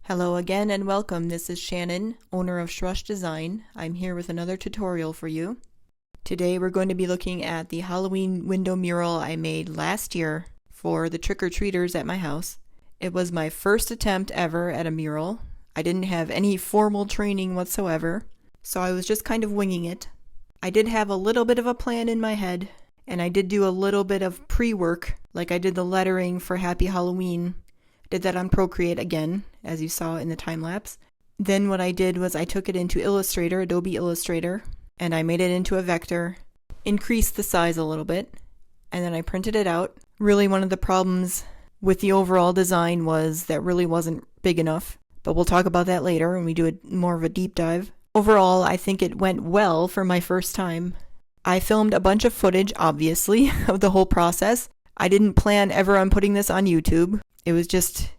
Hello again and welcome. This is Shannon, owner of Shrush Design. I'm here with another tutorial for you. Today we're going to be looking at the Halloween window mural I made last year for the trick-or-treaters at my house. It was my first attempt ever at a mural. I didn't have any formal training whatsoever, so I was just kind of winging it. I did have a little bit of a plan in my head, and I did do a little bit of pre-work, like I did the lettering for Happy Halloween. Did that on Procreate again, as you saw in the time lapse. Then what I did was I took it into Illustrator, Adobe Illustrator, and I made it into a vector, increased the size a little bit, and then I printed it out. Really one of the problems with the overall design was that really wasn't big enough, but we'll talk about that later when we do more of a deep dive. Overall, I think it went well for my first time. I filmed a bunch of footage, obviously, of the whole process. I didn't plan ever on putting this on YouTube. It was just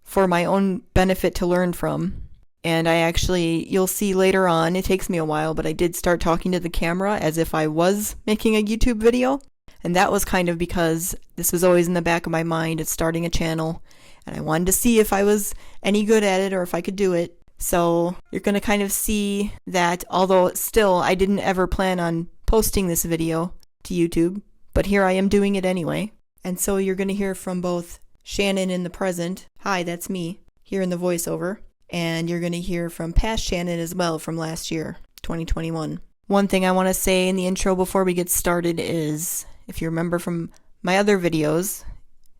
for my own benefit to learn from. And I actually, you'll see later on, it takes me a while, but I did start talking to the camera as if I was making a YouTube video. And that was kind of because this was always in the back of my mind at starting a channel. And I wanted to see if I was any good at it or if I could do it. So you're going to kind of see that although still I didn't ever plan on posting this video to YouTube, but here I am doing it anyway. And so you're going to hear from both Shannon in the present, hi, that's me, here in the voiceover, and you're going to hear from past Shannon as well from last year, 2021. One thing I want to say in the intro before we get started is, if you remember from my other videos,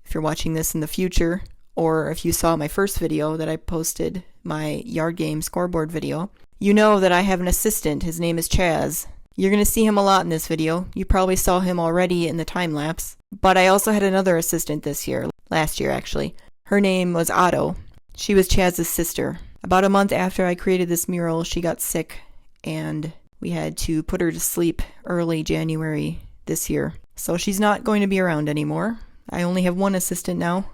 if you're watching this in the future, or if you saw my first video that I posted, my yard game scoreboard video, you know that I have an assistant. His name is Chaz. You're going to see him a lot in this video. You probably saw him already in the time lapse. But I also had another assistant this year, last year actually. Her name was Otto. She was Chaz's sister. About a month after I created this mural, she got sick and we had to put her to sleep early January this year. So she's not going to be around anymore. I only have one assistant now.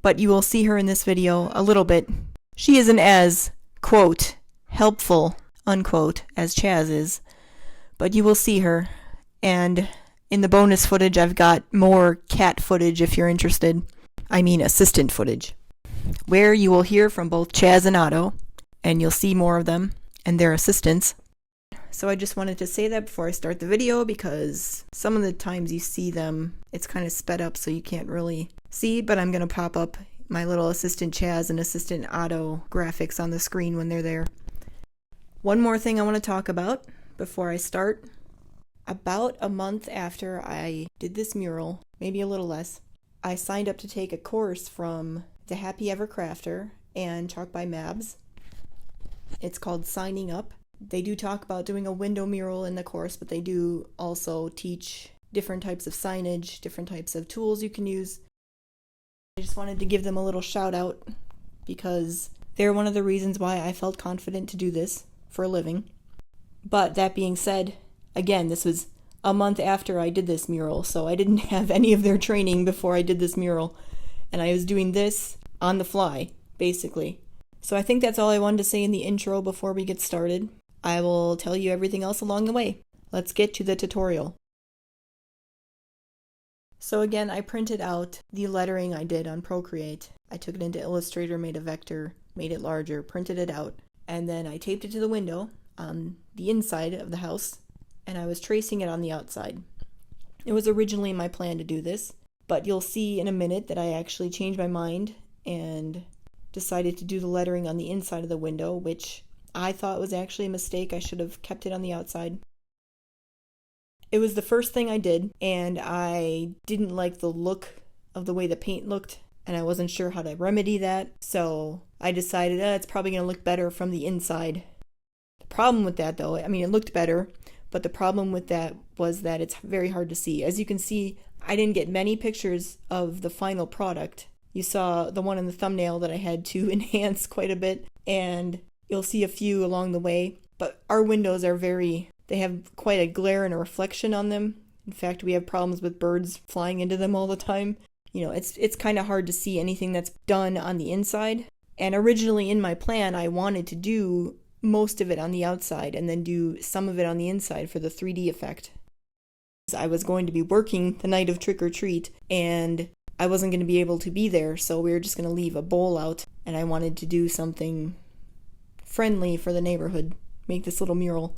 But you will see her in this video a little bit. She isn't as, quote, helpful, unquote, as Chaz is. But you will see her, and in the bonus footage I've got more cat footage if you're interested. I mean assistant footage, where you will hear from both Chaz and Otto, and you'll see more of them and their assistants. So I just wanted to say that before I start the video, because some of the times you see them, it's kind of sped up so you can't really see, but I'm going to pop up my little assistant Chaz and assistant Otto graphics on the screen when they're there. One more thing I want to talk about before I start. About a month after I did this mural, maybe a little less, I signed up to take a course from the Happy Ever Crafter and Chalk by Mabs. It's called Signing Up. They do talk about doing a window mural in the course, but they do also teach different types of signage, different types of tools you can use. I just wanted to give them a little shout out because they're one of the reasons why I felt confident to do this for a living. But that being said, again, this was a month after I did this mural, so I didn't have any of their training before I did this mural. And I was doing this on the fly, basically. So I think that's all I wanted to say in the intro before we get started. I will tell you everything else along the way. Let's get to the tutorial. So again, I printed out the lettering I did on Procreate. I took it into Illustrator, made a vector, made it larger, printed it out, and then I taped it to the window on the inside of the house, and I was tracing it on the outside. It was originally my plan to do this, but you'll see in a minute that I actually changed my mind and decided to do the lettering on the inside of the window, which I thought was actually a mistake. I should have kept it on the outside. It was the first thing I did, and I didn't like the look of the way the paint looked, and I wasn't sure how to remedy that, so I decided it's probably going to look better from the inside. The problem with that, though, I mean, it looked better, but the problem with that was that it's very hard to see. As you can see, I didn't get many pictures of the final product. You saw the one in the thumbnail that I had to enhance quite a bit, and you'll see a few along the way. But our windows are they have quite a glare and a reflection on them. In fact, we have problems with birds flying into them all the time. You know, it's kind of hard to see anything that's done on the inside. And originally in my plan, I wanted to do most of it on the outside and then do some of it on the inside for the 3D effect. I was going to be working the night of trick or treat, and I wasn't going to be able to be there, so we were just going to leave a bowl out, and I wanted to do something friendly for the neighborhood, make this little mural.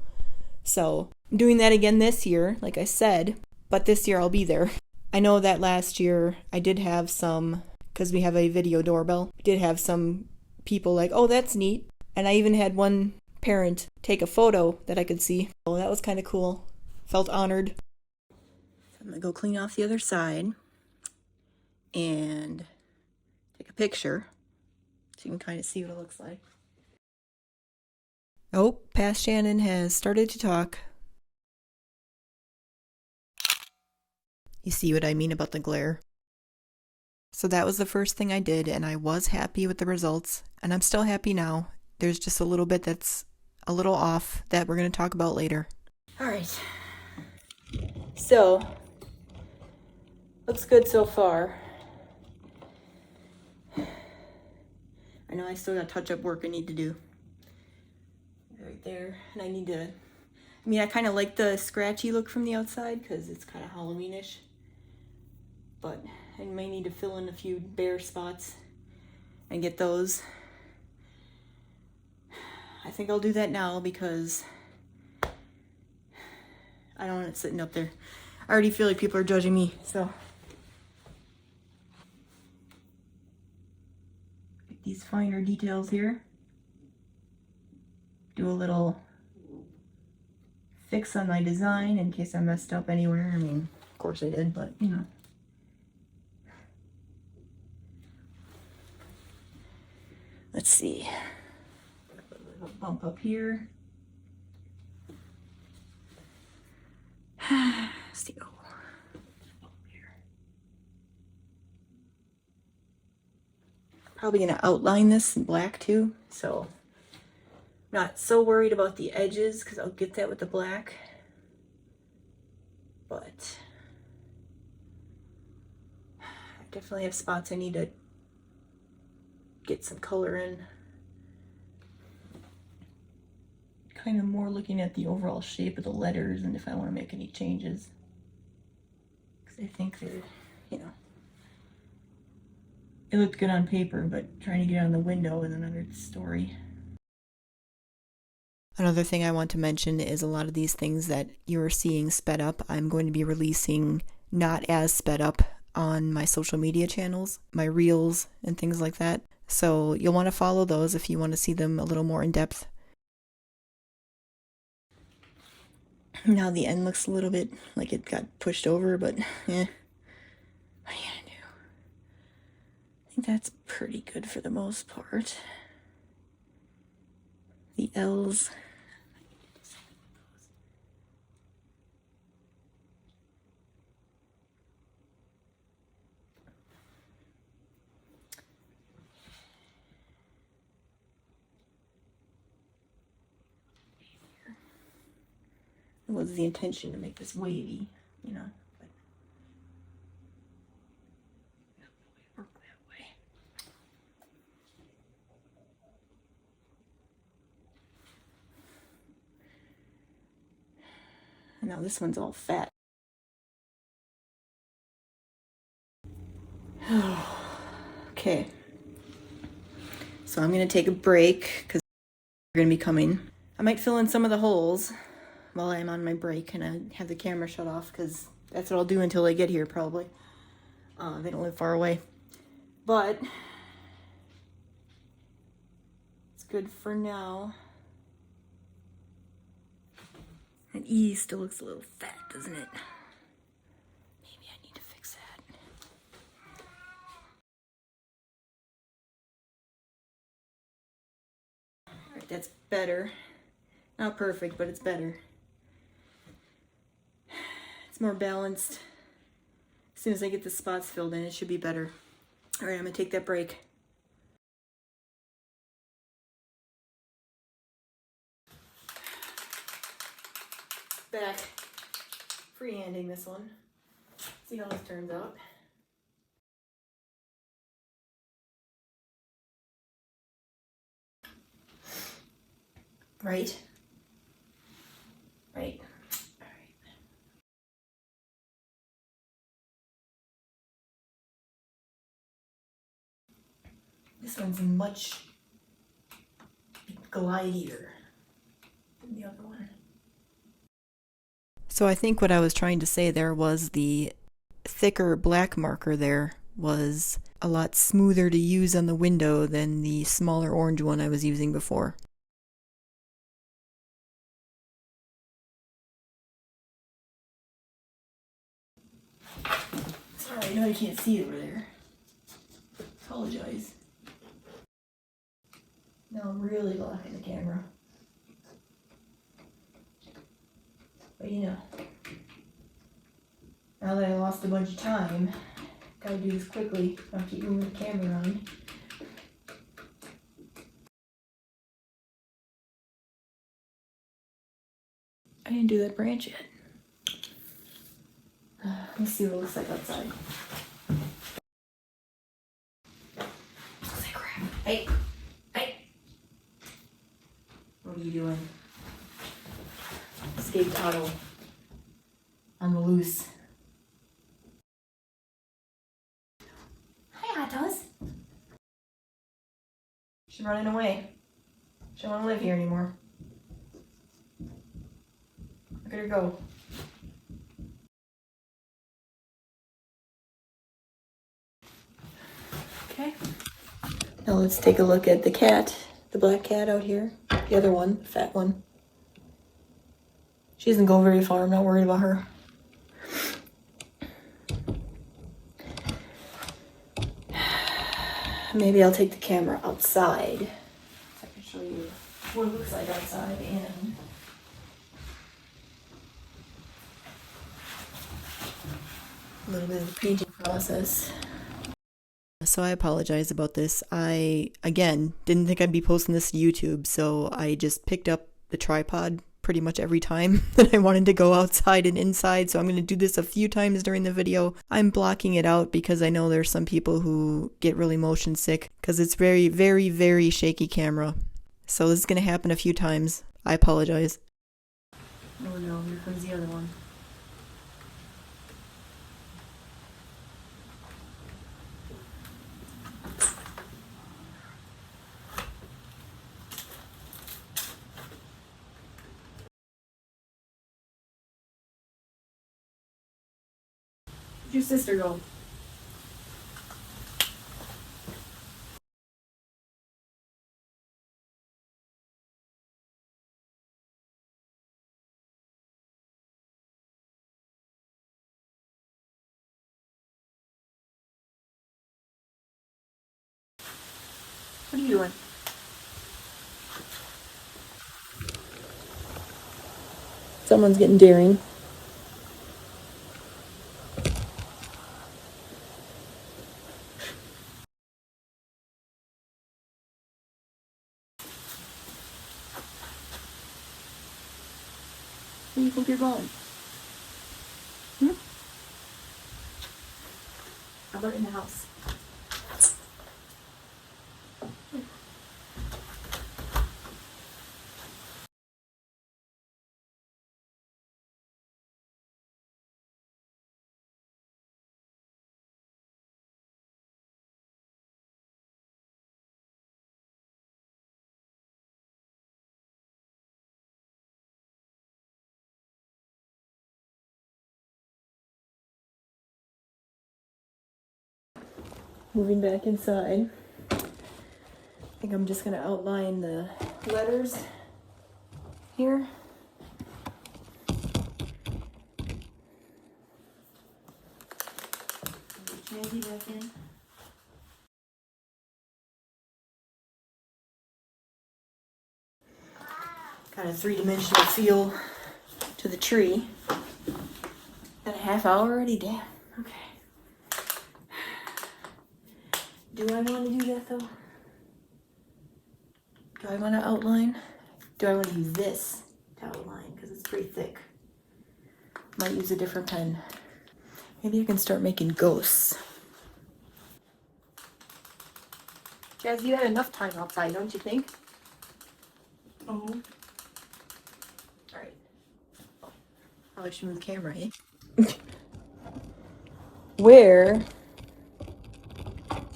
So I'm doing that again this year, like I said, but this year I'll be there. I know that last year I did have some, because we have a video doorbell, did have some people like, oh, that's neat. And I even had one parent take a photo that I could see. Oh, that was kind of cool. Felt honored. So I'm going to go clean off the other side and take a picture so you can kind of see what it looks like. Oh, Past Shannon has started to talk. You see what I mean about the glare? So that was the first thing I did, and I was happy with the results, and I'm still happy now. There's just a little bit that's a little off that we're going to talk about later. All right. So, looks good so far. I know I still got touch-up work I need to do. Right there. And I need to... I kind of like the scratchy look from the outside because it's kind of Halloweenish. But I may need to fill in a few bare spots and get those. I think I'll do that now because I don't want it sitting up there. I already feel like people are judging me, so. Get these finer details here. Do a little fix on my design in case I messed up anywhere. I mean, of course I did, but you know. Let's see. A bump up here. See, oh. Probably gonna outline this in black too, so not so worried about the edges because I'll get that with the black. But I definitely have spots I need to get some color in. Kind of more looking at the overall shape of the letters and if I want to make any changes. Because I think they're, you know, it looked good on paper, but trying to get it on the window is another story. Another thing I want to mention is a lot of these things that you're seeing sped up, I'm going to be releasing not as sped up on my social media channels, my reels and things like that. So you'll want to follow those if you want to see them a little more in depth. Now the end looks a little bit like it got pushed over, but what are you gonna do? I think that's pretty good for the most part. The L's. It was the intention to make this wavy, you know. But work that way. And now this one's all fat. Okay. So I'm gonna take a break because we're gonna be coming. I might fill in some of the holes while I'm on my break and I have the camera shut off because that's what I'll do until they get here probably. They don't live far away. But it's good for now. And E still looks a little fat, doesn't it? Maybe I need to fix that. Alright, that's better. Not perfect, but it's better. It's more balanced. As soon as I get the spots filled in, it should be better. All right, I'm gonna take that break. Back. Freehanding this one. See how this turns out. Right? Right. This one's much glidier than the other one. So I think what I was trying to say there was the thicker black marker there was a lot smoother to use on the window than the smaller orange one I was using before. Sorry, I know you can't see over there. Apologize. Now I'm really blocking the camera. But you know, now that I lost a bunch of time, gotta do this quickly. I'll keep moving the camera around. I didn't do that branch yet. Let me see what it looks like outside. Holy crap. Hey! Hey! What are you doing? Escaped Otto. On the loose. Hi, Ottos. She's running away. She don't want to live here anymore. Look at her go. Okay. Now let's take a look at the cat, the black cat out here. The other one, the fat one. She doesn't go very far. I'm not worried about her. Maybe I'll take the camera outside so I can show you what it looks like outside and a little bit of the painting process. So I apologize about this. I, again, didn't think I'd be posting this to YouTube, so I just picked up the tripod pretty much every time that I wanted to go outside and inside, so I'm going to do this a few times during the video. I'm blocking it out because I know there's some people who get really motion sick because it's very, very, very shaky camera. So this is going to happen a few times. I apologize. Oh no, here comes the other one. Where'd your sister go? What are you doing? Someone's getting daring. Where do you think you're going? How about in the house? Moving back inside. I think I'm just going to outline the letters here. Chazzy back in. Got a three-dimensional feel to the tree. Got a half hour already? Damn. Okay. Do I want to do that though? Do I want to outline? Do I want to use this to outline? Because it's pretty thick. Might use a different pen. Maybe I can start making ghosts. Chaz, you had enough time outside, don't you think? Oh. Alright. Probably should move the camera, eh? Where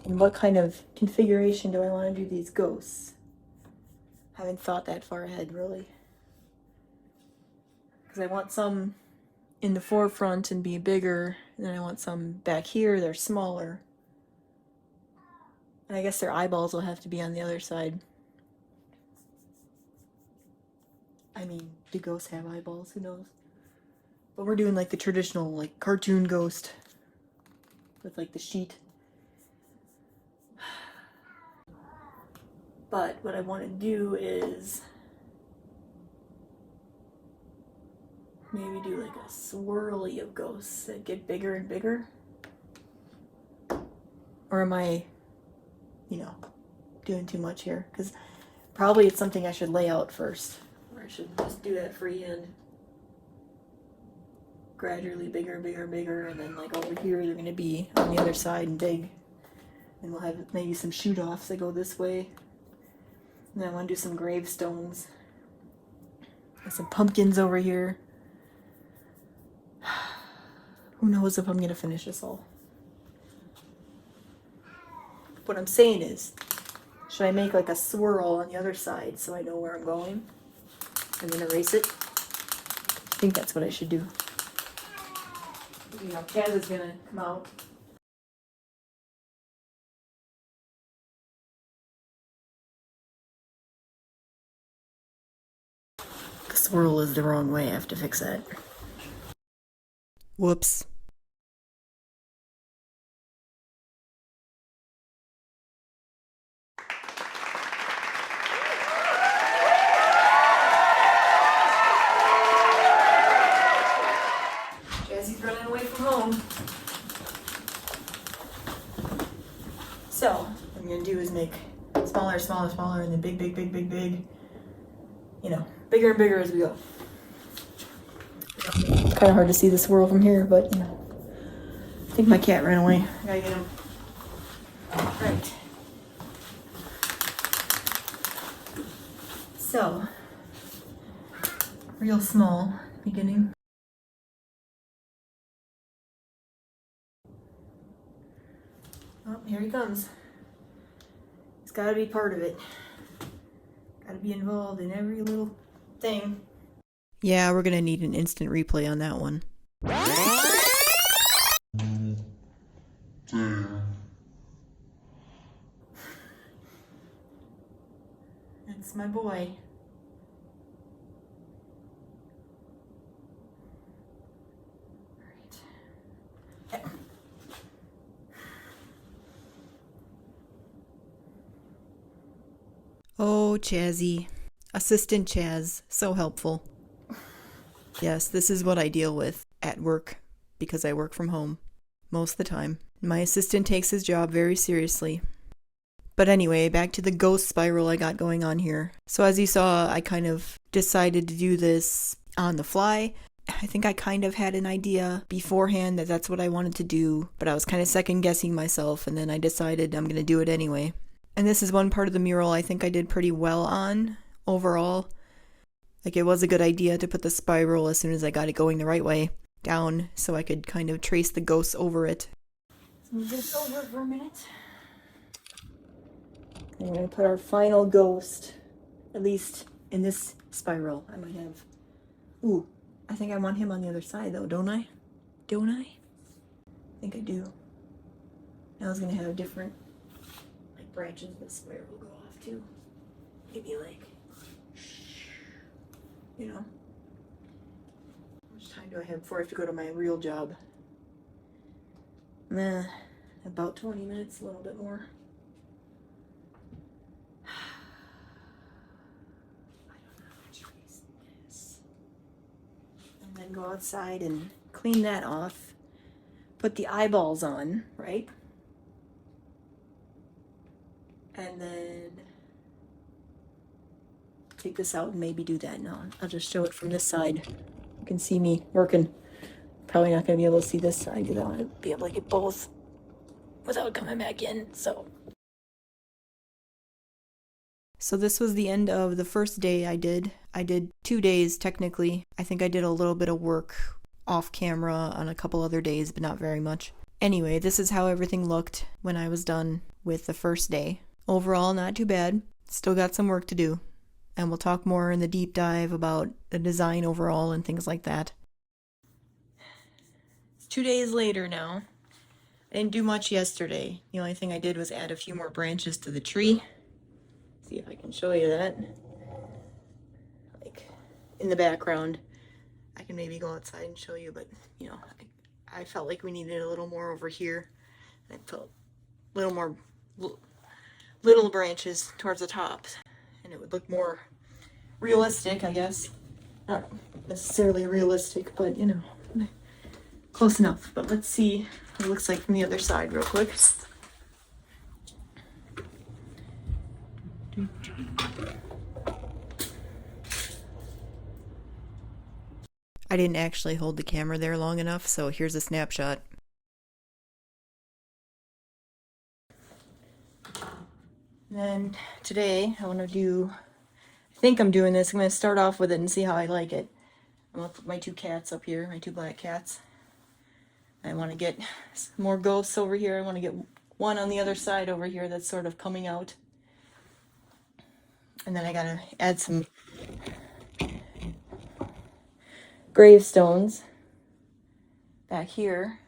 And what kind of configuration do I want to do these ghosts? Haven't thought that far ahead, really. Because I want some in the forefront and be bigger, and then I want some back here, they're smaller. And I guess their eyeballs will have to be on the other side. I mean, do ghosts have eyeballs? Who knows? But we're doing like the traditional, like, cartoon ghost with like the sheet. But what I want to do is maybe do like a swirly of ghosts that get bigger and bigger. Or am I, doing too much here? Because probably it's something I should lay out first. Or I should just do that freehand. Gradually bigger and bigger and bigger, and then like over here they're going to be on the other side and big. And we'll have maybe some shoot-offs that go this way. And then I want to do some gravestones. Got some pumpkins over here. Who knows if I'm going to finish this all. What I'm saying is, should I make like a swirl on the other side so I know where I'm going? And then erase it? I think that's what I should do. Chaz is going to come out. The swirl is the wrong way. I have to fix that. Whoops. Jazzy's running away from home. So, what I'm going to do is make smaller, smaller, smaller, and then big, big, big, big, big. Bigger and bigger as we go. Kind of hard to see the swirl from here, but, I think my cat ran away. I gotta get him. Right. So, real small beginning. Oh, here he comes. He's gotta be part of it. Gotta be involved in every little thing. Yeah, we're gonna need an instant replay on that one. That's my boy. All right. Oh, Chazzy. Assistant Chaz. So helpful. Yes, this is what I deal with at work because I work from home most of the time. My assistant takes his job very seriously. But anyway, back to the ghost spiral I got going on here. So as you saw, I kind of decided to do this on the fly. I think I kind of had an idea beforehand that that's what I wanted to do, but I was kind of second guessing myself, and then I decided I'm going to do it anyway. And this is one part of the mural I think I did pretty well on overall. Like, it was a good idea to put the spiral as soon as I got it going the right way down so I could kind of trace the ghosts over it. Let's move this over for a minute. And we're going to put our final ghost, at least in this spiral. I might have... Ooh, I think I want him on the other side though, don't I? Don't I? I think I do. Now it's going to have different branches this spiral will go off to. Maybe like... How much time do I have before I have to go to my real job? About 20 minutes, a little bit more. I don't know how to trace this. And then go outside and clean that off. Put the eyeballs on, right? And then take this out and maybe do that. No, I'll just show it from this side. You can see me working. Probably not going to be able to see this side because I want to be able to get both without coming back in. So this was the end of the first day I did. I did 2 days technically. I think I did a little bit of work off camera on a couple other days, but not very much. Anyway, this is how everything looked when I was done with the first day. Overall, not too bad. Still got some work to do. And we'll talk more in the deep dive about the design overall and things like that. It's 2 days later now. I didn't do much yesterday. The only thing I did was add a few more branches to the tree. See if I can show you that. Like in the background. I can maybe go outside and show you, but you know, I felt like we needed a little more over here. I felt a little more little branches towards the top, and it would look more realistic, I guess. Not necessarily realistic, but you know, close enough. But let's see what it looks like from the other side real quick. I didn't actually hold the camera there long enough, so here's a snapshot. And then today I want to do, I think I'm doing this, I'm going to start off with it and see how I like it. I'm going to put my 2 cats up here, my 2 black cats. I want to get some more ghosts over here. I want to get one on the other side over here that's sort of coming out. And then I got to add some gravestones back here.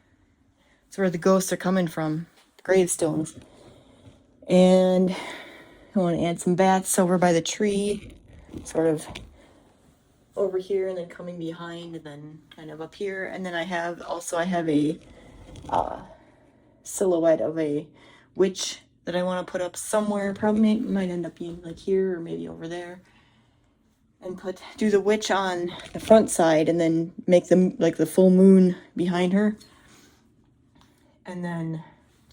That's where the ghosts are coming from, the gravestones. And I want to add some bats over by the tree, sort of over here and then coming behind and then kind of up here. And then I have a silhouette of a witch that I want to put up somewhere. Probably might end up being like here or maybe over there. And do the witch on the front side and then make them like the full moon behind her. And then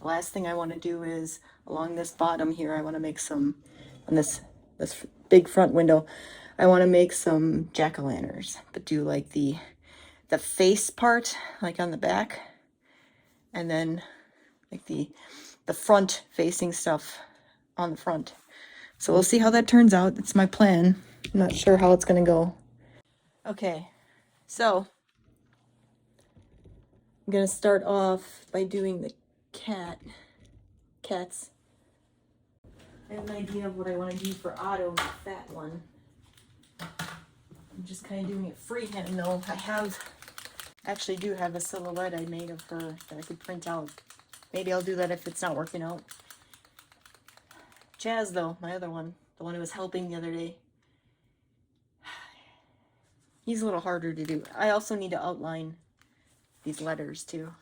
the last thing I want to do is along this bottom here, I want to make some, on this big front window, I want to make some jack-o'-lanterns, but do like the face part, like on the back, and then like the front facing stuff on the front. So we'll see how that turns out. That's my plan. I'm not sure how it's going to go. Okay, so I'm going to start off by doing the cats. I have an idea of what I want to do for Otto, the fat one. I'm just kind of doing it freehand though. Actually do have a silhouette I made of her that I could print out. Maybe I'll do that if it's not working out. Chaz though, my other one, the one who was helping the other day. He's a little harder to do. I also need to outline these letters too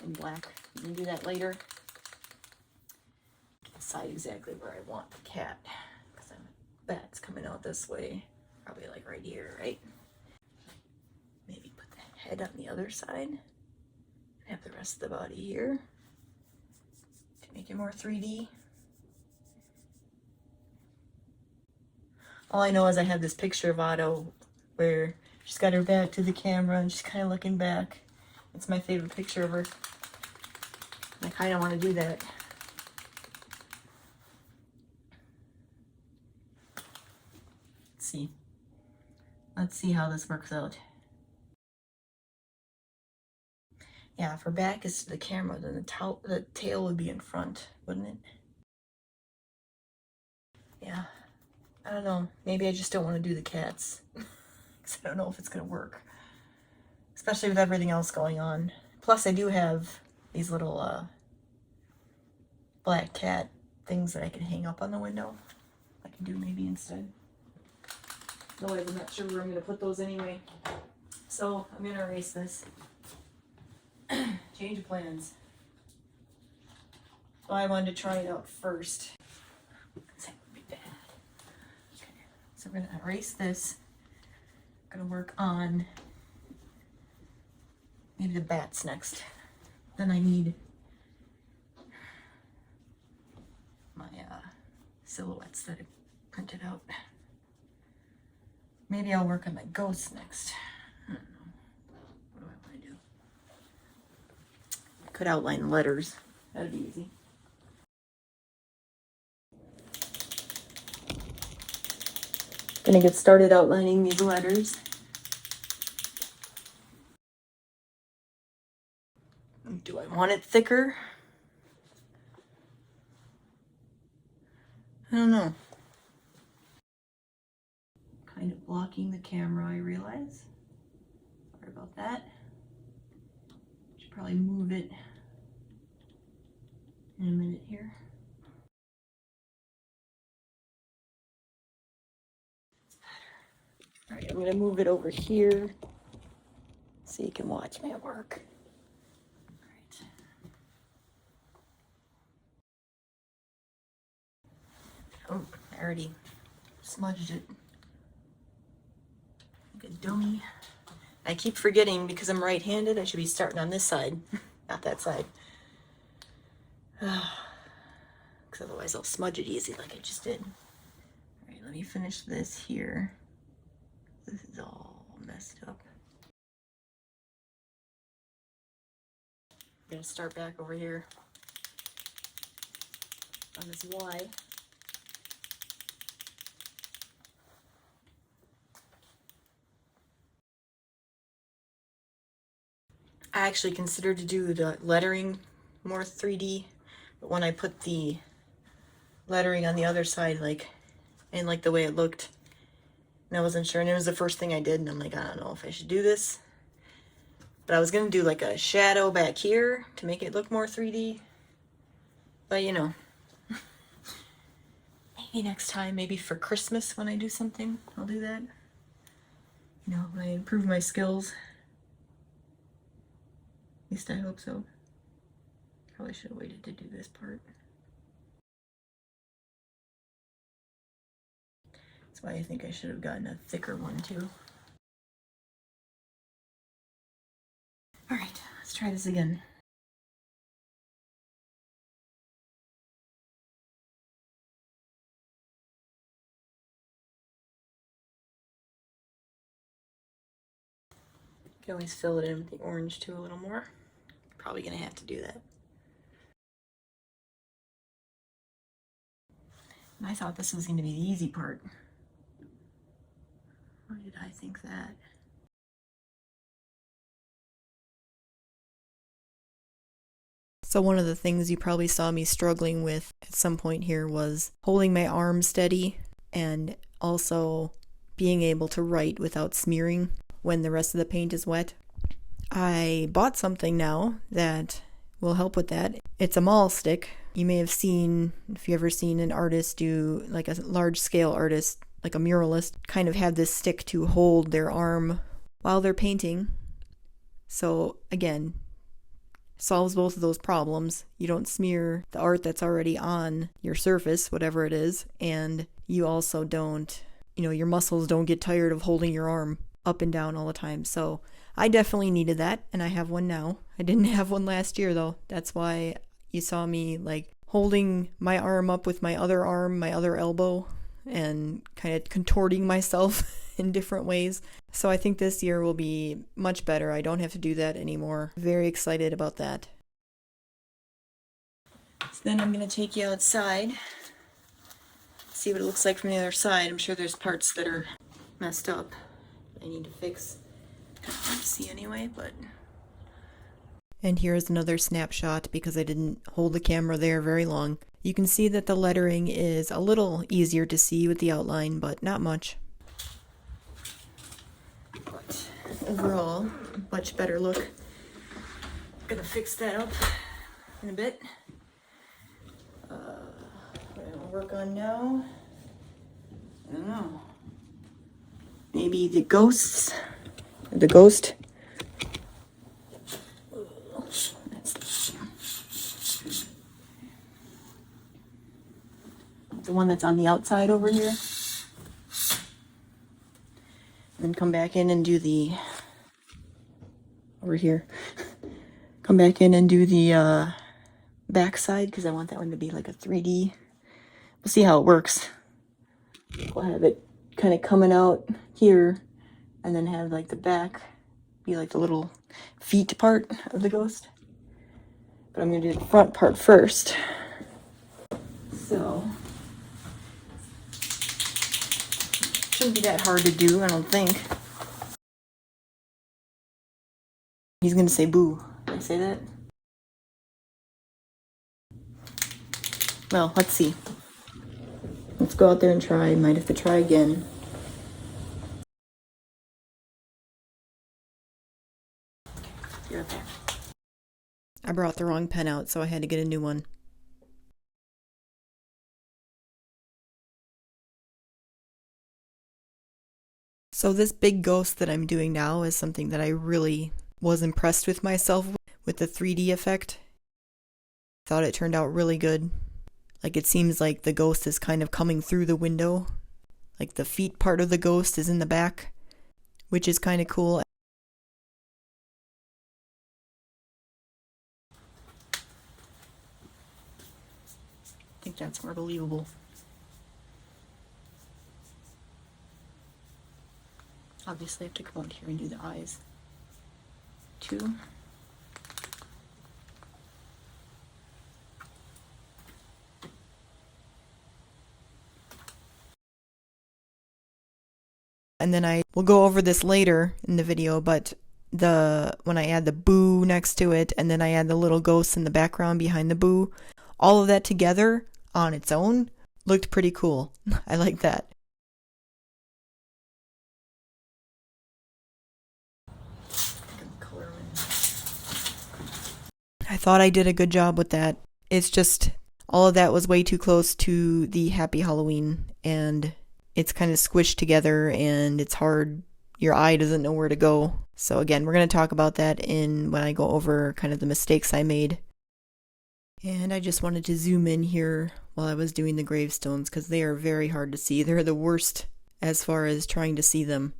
in black. I'm gonna do that later. Decide exactly where I want the cat because bat's coming out this way, probably like right here, right? Maybe put the head on the other side. Have the rest of the body here to make it more 3D. All I know is I have this picture of Otto where she's got her back to the camera and she's kind of looking back. It's my favorite picture of her. I kind of want to do that. Let's see how this works out. Yeah, if her back is to the camera, then the tail would be in front, wouldn't it? Yeah, I don't know. Maybe I just don't want to do the cats. Because I don't know if it's going to work. Especially with everything else going on. Plus, I do have these little black cat things that I can hang up on the window. I can do maybe instead. Otherwise, I'm not sure where I'm going to put those anyway. So, I'm going to erase this. Change of plans. So I wanted to try it out first. That would be bad. Okay. So we're gonna erase this. I'm gonna work on maybe the bats next. Then I need my silhouettes that I printed out. Maybe I'll work on my ghosts next. I don't know. What do I want to do? I could outline the letters. That'd be easy. Gonna get started outlining these letters. Do I want it thicker? I don't know. Kind of blocking the camera, I realize. Sorry about that. Should probably move it in a minute here. All right, I'm gonna move it over here so you can watch me at work. All right. Oh, I already smudged it. Like a dummy. I keep forgetting because I'm right-handed, I should be starting on this side, not that side. Because otherwise I'll smudge it easy like I just did. All right, let me finish this here. This is all messed up. I'm gonna start back over here on this Y. I actually considered to do the lettering more 3D, but when I put the lettering on the other side, like, and like the way it looked, and I wasn't sure, and it was the first thing I did, and I'm like, I don't know if I should do this. But I was gonna do like a shadow back here to make it look more 3D. But you know, maybe next time, maybe for Christmas when I do something, I'll do that. You know, I improve my skills. At least I hope so. Probably should have waited to do this part. That's why I think I should have gotten a thicker one too. All right, let's try this again. You can always fill it in with the orange too a little more. Probably gonna have to do that. And I thought this was gonna be the easy part. Why did I think that? So one of the things you probably saw me struggling with at some point here was holding my arm steady and also being able to write without smearing when the rest of the paint is wet. I bought something now that will help with that. It's a maul stick. You may have seen, if you ever seen an artist do, like a large scale artist, like a muralist, kind of have this stick to hold their arm while they're painting. So again, solves both of those problems. You don't smear the art that's already on your surface, whatever it is, and you also don't, your muscles don't get tired of holding your arm up and down all the time. So I definitely needed that, and I have one now. I didn't have one last year though. That's why you saw me like holding my arm up with my other arm, my other elbow, and kind of contorting myself in different ways. So I think this year will be much better. I don't have to do that anymore. Very excited about that. So then I'm going to take you outside, see what it looks like from the other side. I'm sure there's parts that are messed up I need to fix. Can't see anyway, but... And here's another snapshot because I didn't hold the camera there very long. You can see that the lettering is a little easier to see with the outline, but not much. But overall, much better look. I'm gonna fix that up in a bit. What I'm gonna work on now, I don't know. Maybe the ghost. The one that's on the outside over here. And then come back in and do the over here. Come back in and do the back side because I want that one to be like a 3D. We'll see how it works. We'll have it kind of coming out here and then have like the back be like the little feet part of the ghost. But I'm going to do the front part first. So shouldn't be that hard to do, I don't think. He's going to say boo. Did I say that? Well, let's see. go out there and try. Might have to try again. You're okay. I brought the wrong pen out, so I had to get a new one. So this big ghost that I'm doing now is something that I really was impressed with myself with the 3D effect. Thought it turned out really good. Like, it seems like the ghost is kind of coming through the window. Like the feet part of the ghost is in the back, which is kind of cool. I think that's more believable. Obviously I have to come out here and do the eyes too. And then I will go over this later in the video, but when I add the boo next to it, and then I add the little ghosts in the background behind the boo, all of that together on its own looked pretty cool. I like that. I thought I did a good job with that. It's just all of that was way too close to the Happy Halloween, and it's kind of squished together and it's hard. Your eye doesn't know where to go. So again, we're going to talk about that when I go over kind of the mistakes I made. And I just wanted to zoom in here while I was doing the gravestones because they are very hard to see. They're the worst as far as trying to see them.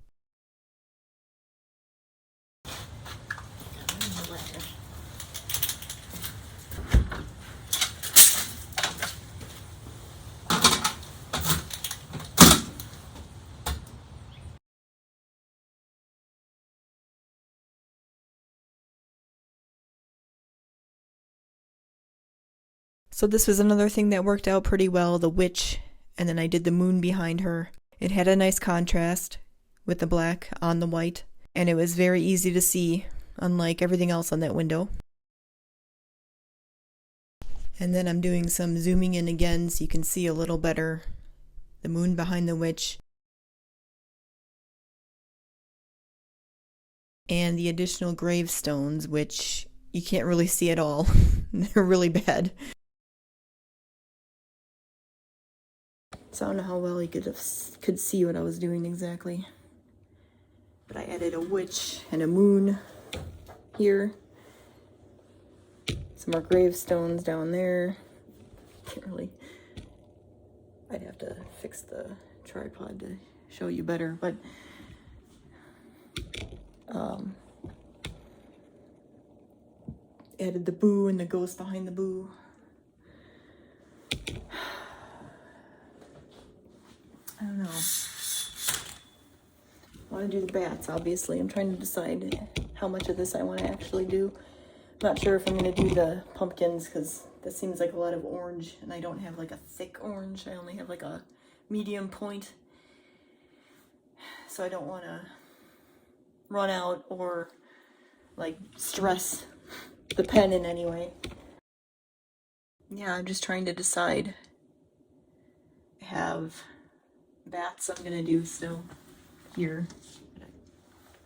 So this was another thing that worked out pretty well, the witch, and then I did the moon behind her. It had a nice contrast with the black on the white, and it was very easy to see, unlike everything else on that window. And then I'm doing some zooming in again so you can see a little better the moon behind the witch. And the additional gravestones, which you can't really see at all. They're really bad. So I don't know how well you could see what I was doing exactly. But I added a witch and a moon here. Some more gravestones down there. Can't really... I'd have to fix the tripod to show you better, but... added the boo and the ghost behind the boo. I don't know. I want to do the bats, obviously. I'm trying to decide how much of this I want to actually do. I'm not sure if I'm going to do the pumpkins because that seems like a lot of orange, and I don't have like a thick orange. I only have like a medium point. So I don't want to run out or like stress the pen in any way. Yeah, I'm just trying to decide. I have bats I'm gonna do still here.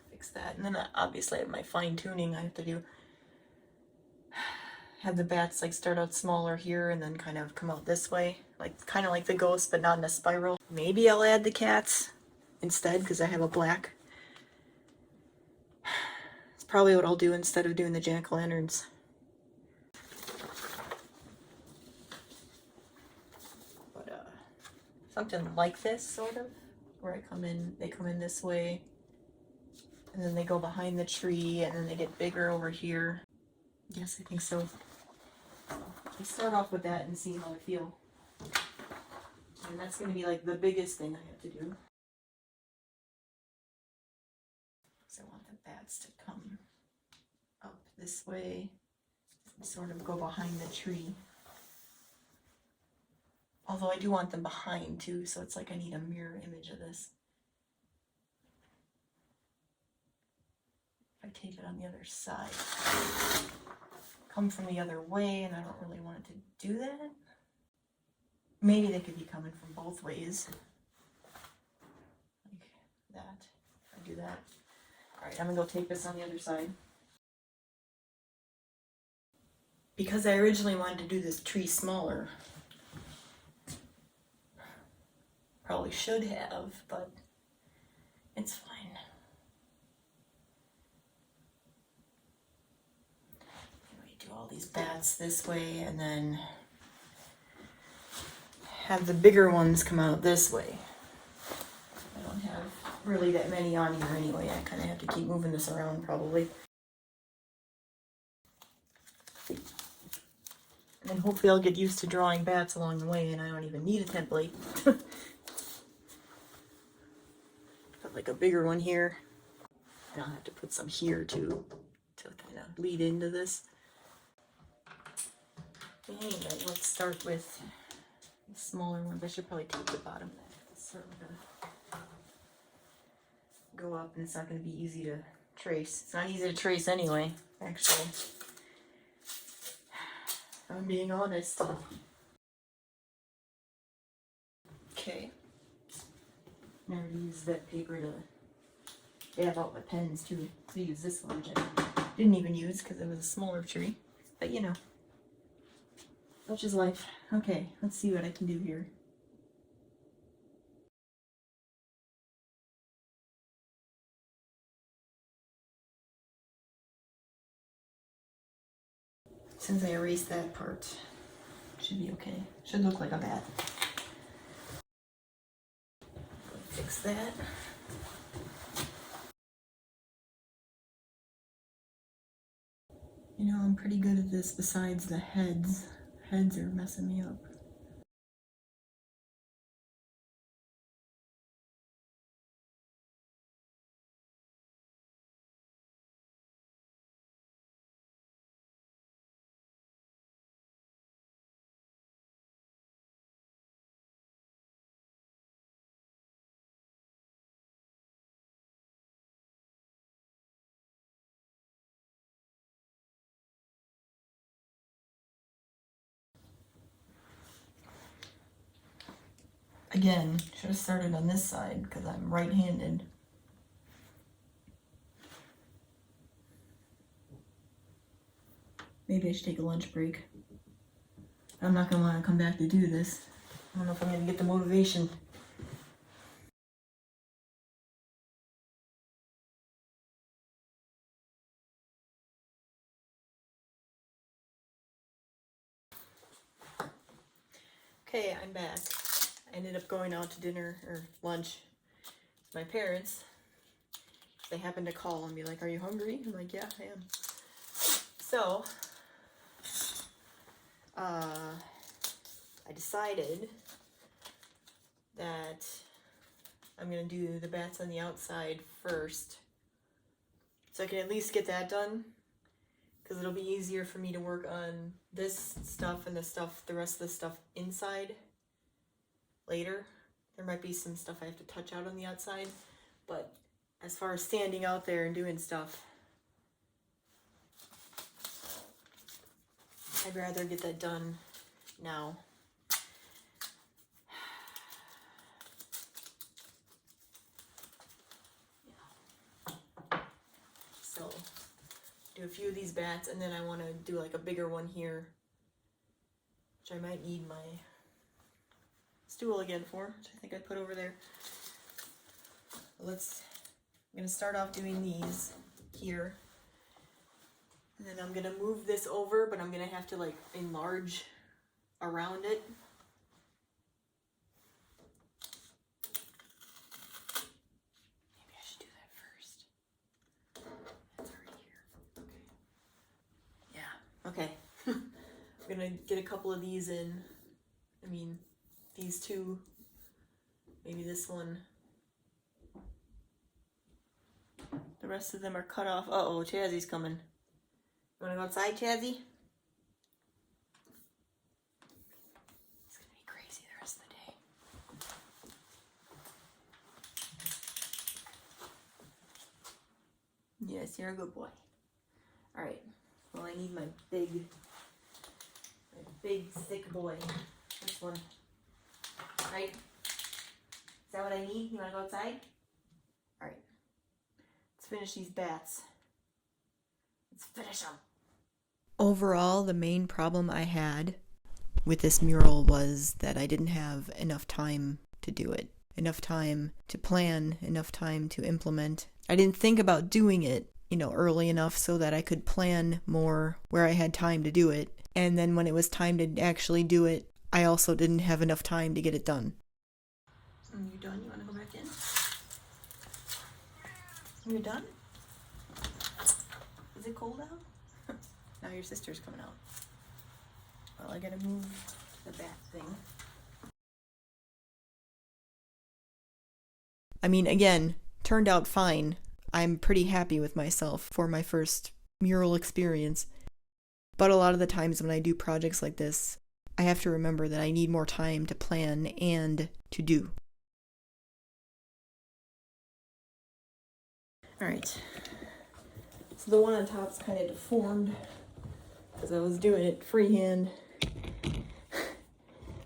Fix that. And then obviously I have my fine tuning I have to do. Have the bats like start out smaller here and then kind of come out this way. Like kind of like the ghost but not in a spiral. Maybe I'll add the cats instead because I have a black. It's probably what I'll do instead of doing the jack-o'-lanterns. Something like this, sort of, where they come in this way, and then they go behind the tree, and then they get bigger over here. Yes, I think so. Let's start off with that and see how I feel. And that's going to be like the biggest thing I have to do. So I want the bats to come up this way, and sort of go behind the tree. Although I do want them behind too, so it's like I need a mirror image of this. If I take it on the other side, come from the other way, and I don't really want it to do that. Maybe they could be coming from both ways. Like that. If I do that. Alright, I'm gonna go tape this on the other side. Because I originally wanted to do this tree smaller. Probably should have, but it's fine. Anyway, do all these bats this way and then have the bigger ones come out this way. I don't have really that many on here anyway. I kind of have to keep moving this around probably. And then hopefully I'll get used to drawing bats along the way and I don't even need a template. Put like a bigger one here. And I'll have to put some here too to kind of lead into this. Anyway, let's start with the smaller ones. I should probably tape the bottom of that. It's sort of gonna go up and it's not going to be easy to trace. It's not easy to trace anyway, actually. I'm being honest. Okay. I already used that paper to dab out my pens too. To use this one, which I didn't even use because it was a smaller tree. But you know, such is life. Okay, let's see what I can do here. Since I erased that part, should be okay. Should look like a bat. Fix that. You know, I'm pretty good at this besides the heads. Heads are messing me up. Again, should have started on this side because I'm right-handed. Maybe I should take a lunch break. I'm not going to want to come back to do this. I don't know if I'm going to get the motivation. Okay, I'm back. I ended up going out to dinner or lunch with my parents. They happened to call and be like, "Are you hungry?" I'm like, "Yeah, I am." So, I decided that I'm going to do the bats on the outside first. So I can at least get that done. Because it'll be easier for me to work on this stuff and the rest of the stuff inside later. There might be some stuff I have to touch out on the outside, but as far as standing out there and doing stuff, I'd rather get that done now. Yeah. So do a few of these bats, and then I want to do like a bigger one here, which I might need my stool again for, which I think I put over there. I'm going to start off doing these here, and then I'm going to move this over, but I'm going to have to like enlarge around it. Maybe I should do that first. That's already here. Okay. Yeah, okay. I'm going to get a couple of these in. I mean, these two. Maybe this one. The rest of them are cut off. Uh-oh, Chazzy's coming. You wanna go outside, Chazzy? It's gonna be crazy the rest of the day. Yes, you're a good boy. Alright. Well, I need my big thick boy. This one. right? Is that what I need? You want to go outside? All right. Let's finish these bats. Let's finish them. Overall, the main problem I had with this mural was that I didn't have enough time to do it. Enough time to plan, enough time to implement. I didn't think about doing it, early enough so that I could plan more where I had time to do it. And then when it was time to actually do it, I also didn't have enough time to get it done. You done? You want to go back in? You done? Is it cold out? Now your sister's coming out. Well, I gotta move the bat thing. I mean, again, turned out fine. I'm pretty happy with myself for my first mural experience. But a lot of the times when I do projects like this, I have to remember that I need more time to plan and to do. Alright. So the one on top's kind of deformed because I was doing it freehand.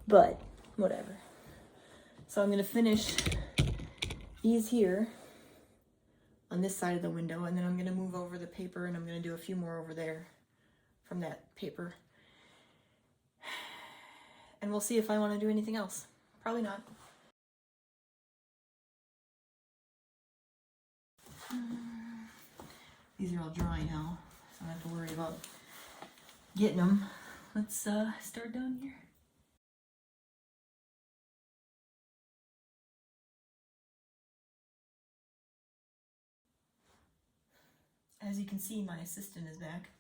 But whatever. So I'm going to finish these here on this side of the window, and then I'm going to move over the paper, and I'm going to do a few more over there from that paper. And we'll see if I want to do anything else. Probably not. These are all dry now, so I don't have to worry about getting them. Let's start down here. As you can see, my assistant is back.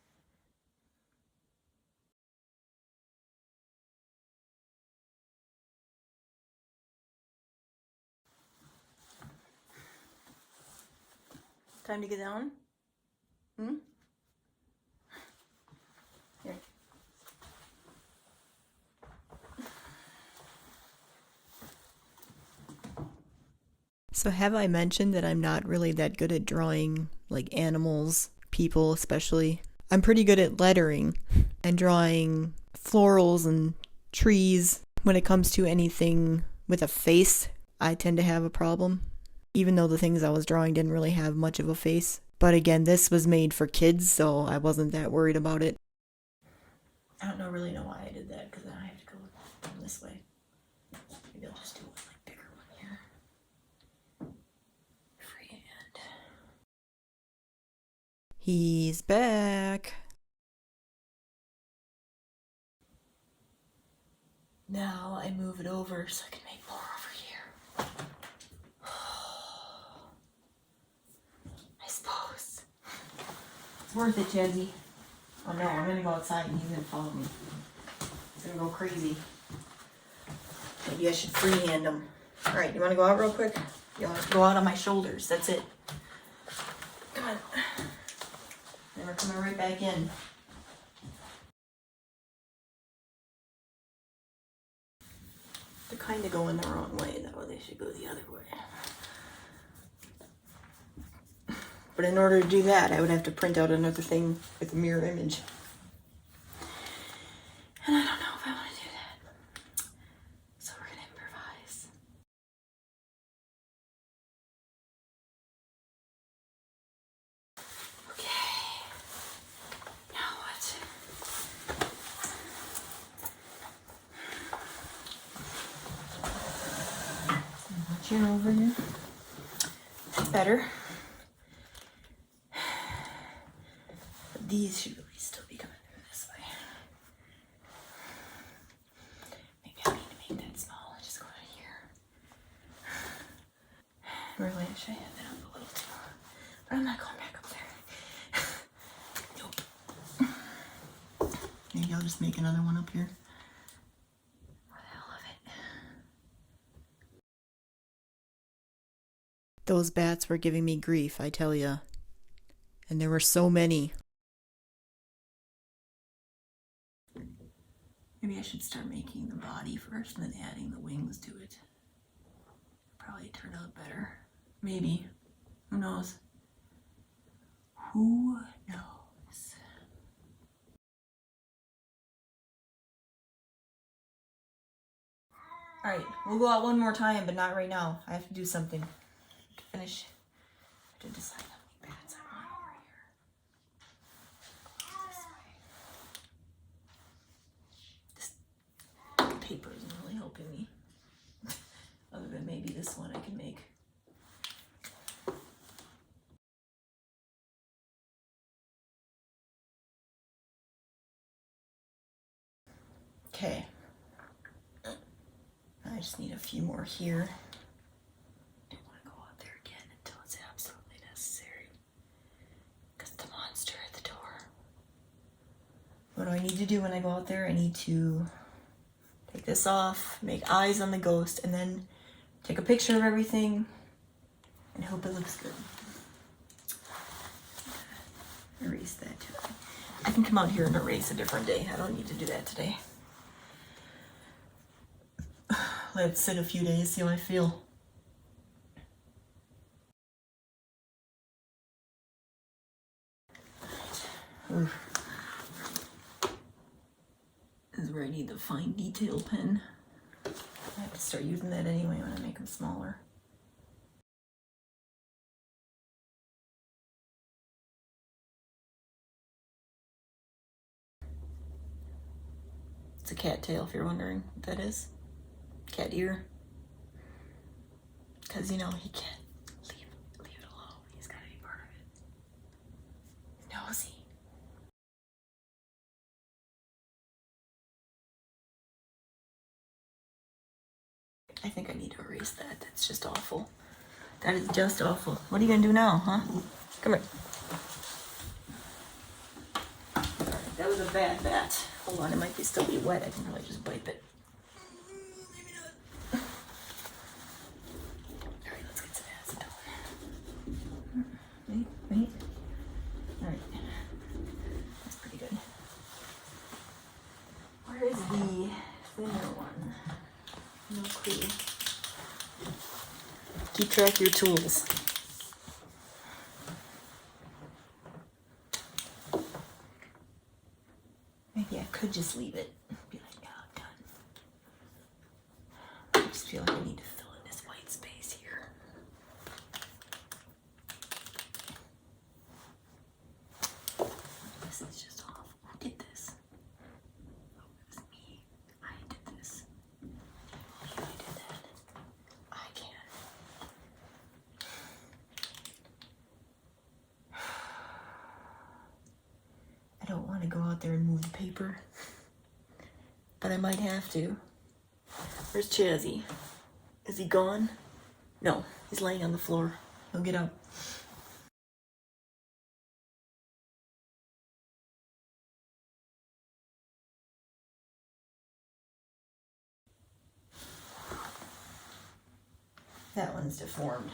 Time to get down? Here. So have I mentioned that I'm not really that good at drawing like animals, people especially? I'm pretty good at lettering and drawing florals and trees. When it comes to anything with a face, I tend to have a problem, even though the things I was drawing didn't really have much of a face. But again, this was made for kids, so I wasn't that worried about it. I don't really know why I did that, because I have to go this way. Maybe I'll just do one like bigger one here. Freehand. He's back. Now I move it over so I can make more over here. I suppose. It's worth it, Chazzy. Oh no, I'm gonna go outside and he's gonna follow me. He's gonna go crazy. Maybe I should freehand him. Alright, you wanna go out real quick? You'll have to go out on my shoulders, that's it. Come on. Then we're coming right back in. They're kind of going the wrong way, though. They should go the other way. But in order to do that, I would have to print out another thing with a mirror image. And I don't know if I want to do that. So we're going to improvise. Okay. Now what? Chin over here. That's better. But these should really still be coming through this way. Maybe I need to make that small and just go right here. Really, I should have that up a little too. But I'm not going back up there. Nope. Maybe I'll just make another one up here. For the hell of it. Those bats were giving me grief, I tell ya. And there were so many. Maybe I should start making the body first and then adding the wings to it. Probably turn out better. Maybe. Who knows? Who knows? Alright, we'll go out one more time, but not right now. I have to do something to finish. I have to decide how many bats I want over here. This paper isn't really helping me. Other than maybe this one I can make. Okay. I just need a few more here. I don't want to go out there again until it's absolutely necessary. Because the monster at the door. What do I need to do when I go out there? I need to take this off, make eyes on the ghost, and then take a picture of everything and hope it looks good. Erase that too. I can come out here and erase a different day. I don't need to do that today. Let it sit a few days, see how I feel. Oof. This is where I need the fine detail pen. I have to start using that anyway when I make them smaller. It's a cat tail, if you're wondering what that is. Cat ear. Because, you know, he can't leave it alone. He's got to be part of it. Nosy. I think I need to erase that. That's just awful. That is just awful. What are you going to do now, huh? Come here. Alright, that was a bad bat. Hold on, it might still be wet. I can probably just wipe it. Maybe not. Alright, let's get some acetone. Wait. Alright. That's pretty good. Where is the thinner one? No clue. Keep track of your tools. Maybe I could just leave it. Be like, yeah, I'm done. I just feel like I need to fill in this white space here. This is just awful. Who did this? Oh, it was me. I did this. I did that. I can't. I don't want to go out there and move the paper, but I might have to. Where's Chazzy? Is he gone? No, he's laying on the floor. He'll get up. That one's deformed.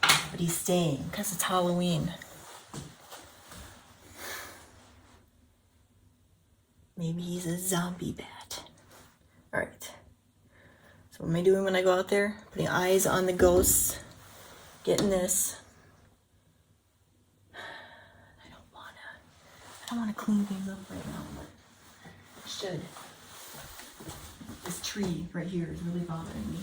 But he's staying because it's Halloween. Maybe he's a zombie bat. Alright. So what am I doing when I go out there? Putting eyes on the ghosts. Getting this. I don't wanna clean things up right now, but I should. This tree right here is really bothering me.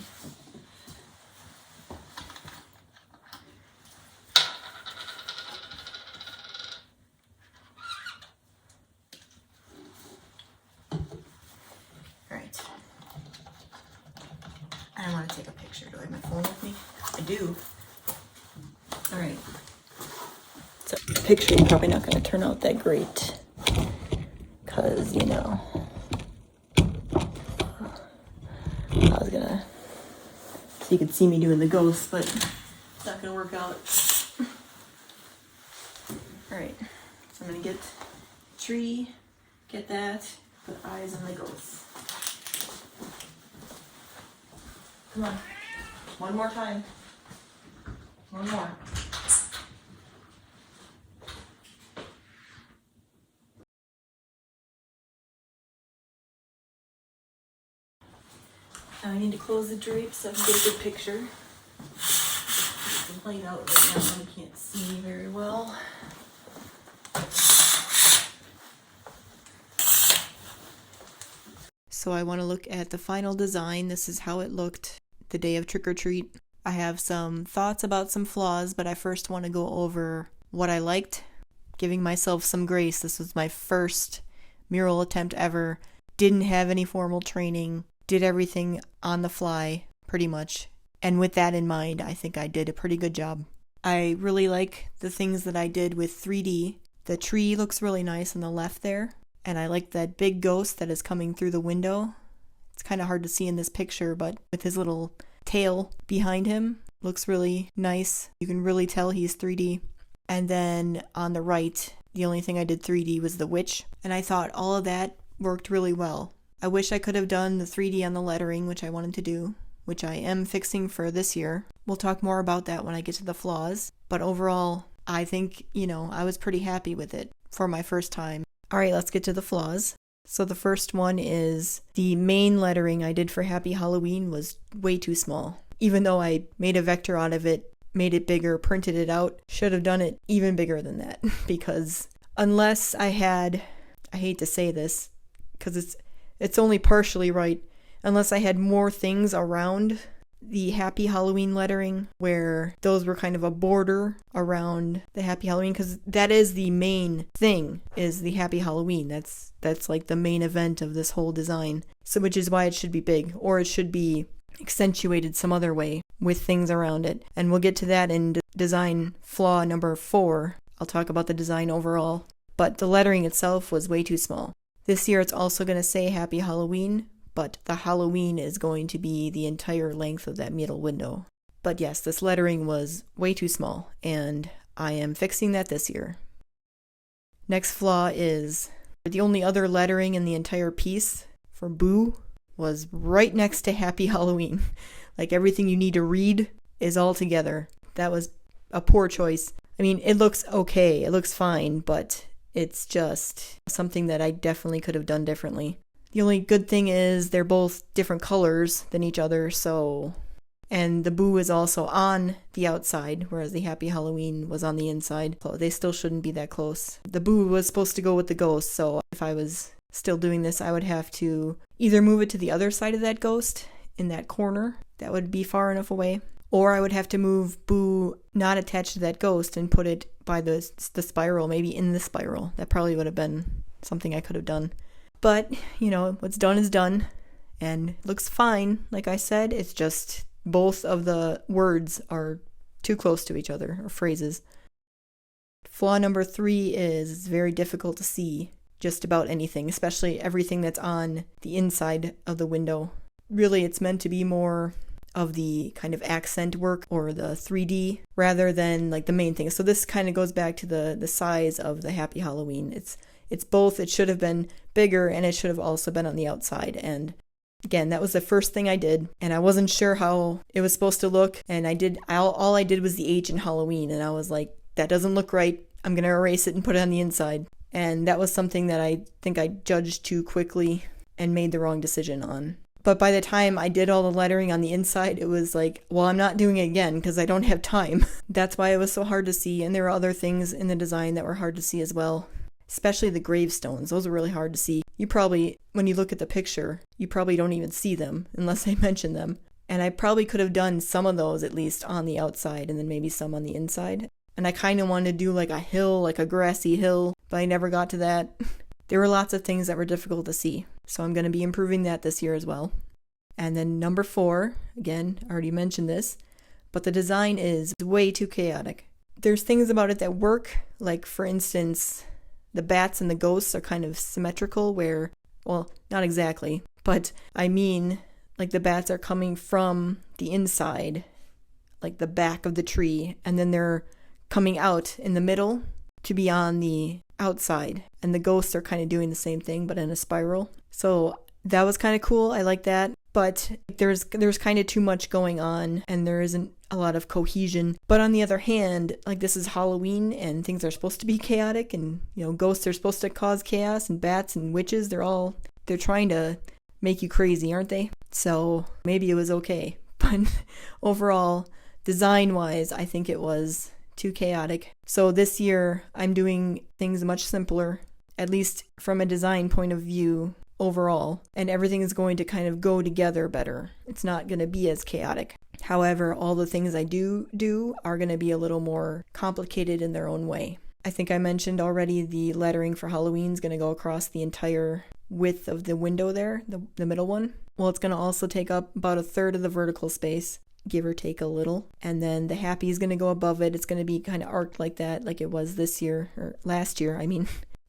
I want to take a picture. Do I have my phone with me? I do. Alright. So the picture is probably not going to turn out that great. Because, you know, I was going to... So you could see me doing the ghost, but it's not going to work out. Alright. So I'm going to get tree, get that, put eyes on the ghost. Come on. One more time. One more. Now I need to close the drapes so I can get a good picture. It's the light out right now and I can't see very well. So I want to look at the final design. This is how it looked the day of trick or treat. I have some thoughts about some flaws, but I first want to go over what I liked, giving myself some grace. This was my first mural attempt ever. Didn't have any formal training. Did everything on the fly, pretty much. And with that in mind, I think I did a pretty good job. I really like the things that I did with 3D. The tree looks really nice on the left there. And I like that big ghost that is coming through the window. It's kind of hard to see in this picture, but with his little tail behind him, looks really nice. You can really tell he's 3D. And then on the right, the only thing I did 3D was the witch. And I thought all of that worked really well. I wish I could have done the 3D on the lettering, which I wanted to do, which I am fixing for this year. We'll talk more about that when I get to the flaws. But overall, I think, I was pretty happy with it for my first time. All right, let's get to the flaws. So the first one is the main lettering I did for Happy Halloween was way too small. Even though I made a vector out of it, made it bigger, printed it out, should have done it even bigger than that. Because unless I hate to say this, because it's only partially right, unless I had more things around the Happy Halloween lettering where those were kind of a border around the Happy Halloween, because that is the main thing, is the Happy Halloween. That's like the main event of this whole design. So which is why it should be big, or it should be accentuated some other way with things around it. And we'll get to that in design flaw number 4. I'll talk about the design overall, but the lettering itself was way too small. This year it's also going to say Happy Halloween, but the Halloween is going to be the entire length of that middle window. But yes, this lettering was way too small, and I am fixing that this year. Next flaw is the only other lettering in the entire piece for Boo was right next to Happy Halloween. Like everything you need to read is all together. That was a poor choice. I mean, it looks okay, it looks fine, but it's just something that I definitely could have done differently. The only good thing is they're both different colors than each other, and the Boo is also on the outside, whereas the Happy Halloween was on the inside. So they still shouldn't be that close. The Boo was supposed to go with the ghost, so if I was still doing this, I would have to either move it to the other side of that ghost, in that corner, that would be far enough away, or I would have to move Boo not attached to that ghost and put it by the spiral, maybe in the spiral. That probably would have been something I could have done. But, what's done is done, and it looks fine. Like I said, it's just both of the words are too close to each other, or phrases. Flaw number 3 is it's very difficult to see just about anything, especially everything that's on the inside of the window. Really, it's meant to be more of the kind of accent work or the 3D rather than like the main thing. So this kind of goes back to the size of the Happy Halloween. It's both. It should have been bigger, and it should have also been on the outside. And again, that was the first thing I did, and I wasn't sure how it was supposed to look. And all I did was the H in Halloween, and I was like, that doesn't look right. I'm gonna erase it and put it on the inside. And that was something that I think I judged too quickly and made the wrong decision on. But by the time I did all the lettering on the inside, it was like, well, I'm not doing it again because I don't have time. That's why it was so hard to see. And there were other things in the design that were hard to see as well. Especially the gravestones. Those are really hard to see. You probably, when you look at the picture, you probably don't even see them unless I mention them. And I probably could have done some of those at least on the outside and then maybe some on the inside. And I kind of wanted to do like a hill, like a grassy hill, but I never got to that. There were lots of things that were difficult to see. So I'm going to be improving that this year as well. And then number 4, again, I already mentioned this, but the design is way too chaotic. There's things about it that work, like for instance, the bats and the ghosts are kind of symmetrical where, well, not exactly, but I mean, like the bats are coming from the inside, like the back of the tree, and then they're coming out in the middle to be on the outside. And the ghosts are kind of doing the same thing, but in a spiral. So that was kind of cool. I like that. But there's kind of too much going on, and there isn't a lot of cohesion. But on the other hand, like this is Halloween, and things are supposed to be chaotic, and ghosts are supposed to cause chaos, and bats and witches, they're trying to make you crazy, aren't they? So maybe it was okay. But overall, design-wise, I think it was too chaotic. So this year, I'm doing things much simpler, at least from a design point of view. overall, and everything is going to kind of go together better. It's not going to be as chaotic. However, all the things I do are going to be a little more complicated in their own way. I think I mentioned already the lettering for Halloween is going to go across the entire width of the window there, the middle one. Well, it's going to also take up about a third of the vertical space, give or take a little. And then the happy is going to go above it. It's going to be kind of arced like that, like it was this year, or last year, I mean.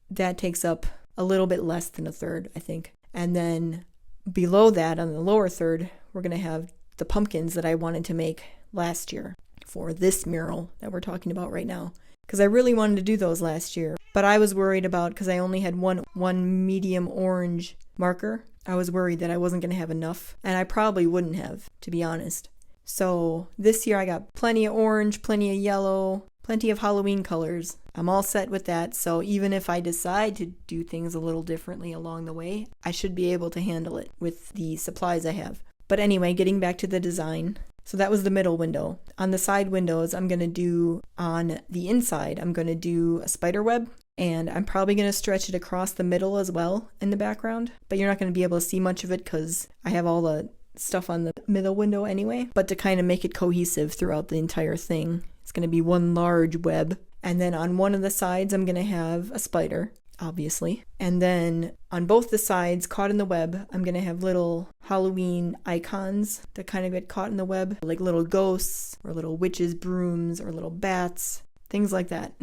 That takes up a little bit less than a third, I think. And then below that, on the lower third, we're going to have the pumpkins that I wanted to make last year for this mural that we're talking about right now. Because I really wanted to do those last year. But I was worried about, because I only had one medium orange marker, I was worried that I wasn't going to have enough. And I probably wouldn't have, to be honest. So this year I got plenty of orange, plenty of yellow, plenty of Halloween colors. I'm all set with that, so even if I decide to do things a little differently along the way, I should be able to handle it with the supplies I have. But anyway, getting back to the design. So that was the middle window. On the side windows, I'm going to do, on the inside, I'm going to do a spider web, and I'm probably going to stretch it across the middle as well in the background. But you're not going to be able to see much of it because I have all the stuff on the middle window anyway. But to kind of make it cohesive throughout the entire thing, it's going to be one large web. And then on one of the sides, I'm going to have a spider, obviously. And then on both the sides, caught in the web, I'm going to have little Halloween icons that kind of get caught in the web, like little ghosts or little witches' brooms or little bats, things like that.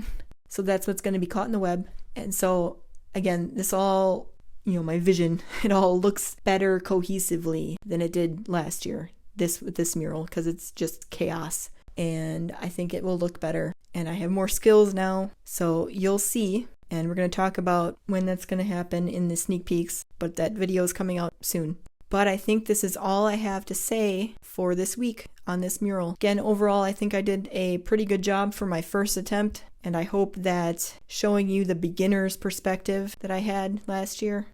So that's what's going to be caught in the web. And so, again, this all, my vision, it all looks better cohesively than it did last year, with this mural, because it's just chaos. And I think it will look better. And I have more skills now, so you'll see. And we're going to talk about when that's going to happen in the sneak peeks, but that video is coming out soon. But I think this is all I have to say for this week on this mural. Again, overall, I think I did a pretty good job for my first attempt, and I hope that showing you the beginner's perspective that I had last year,